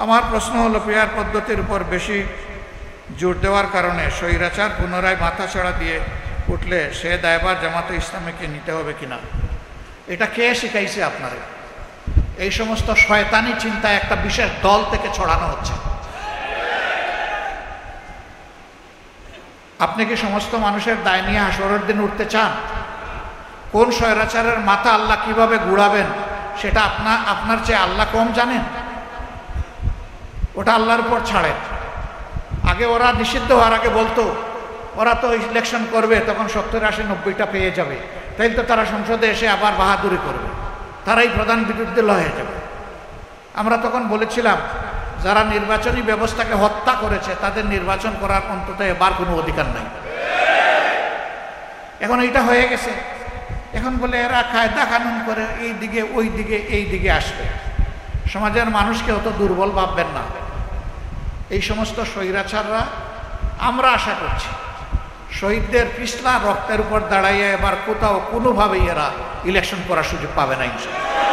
আমার প্রশ্ন হলো, পিয়ার পদ্ধতির উপর বেশি জোর দেওয়ার কারণে স্বৈরাচার পুনরায় মাথাছাড়া দিয়ে উঠলে সে দায়ভার জামাতে ইসলামীকে নিতে হবে কিনা? এটা কে শিখাইছে আপনারে? এই সমস্ত শয়তানি চিন্তা একটা বিশেষ দল থেকে ছড়ানো হচ্ছে। আপনি কি সমস্ত মানুষের দায় নিয়ে হাসরের দিন উঠতে চান? কোন স্বৈরাচারের মাথা আল্লাহ কিভাবে ঘুরাবেন সেটা আপনার চেয়ে আল্লাহ কম জানেন? ওটা আল্লাহর উপর ছাড়েন। আগে ওরা নিষিদ্ধ হওয়ার আগে বলতো ওরা তো ইলেকশন করবে, তখন 70-80-90টা পেয়ে যাবে, তাই তো তারা সংসদে এসে আবার বাহাদুরি করবে, তারাই প্রধান বিরোধী দল হয়ে যাবে। আমরা তখন বলেছিলাম যারা নির্বাচনী ব্যবস্থাকে হত্যা করেছে তাদের নির্বাচন করার অন্তত এবার কোনো অধিকার নাই। এখন এইটা হয়ে গেছে। এখন বলে এরা কায়দা কানুন করে এই দিকে ওই দিকে এই দিকে আসবে। সমাজের মানুষকে অত দুর্বল ভাববেন না। এই সমস্ত স্বৈরাচাররা, আমরা আশা করছি শহীদদের পিছলা রক্তের উপর দাঁড়াইয়া এবার কোথাও কোনোভাবেই এরা ইলেকশন করার সুযোগ পাবে না ইনশাআল্লাহ।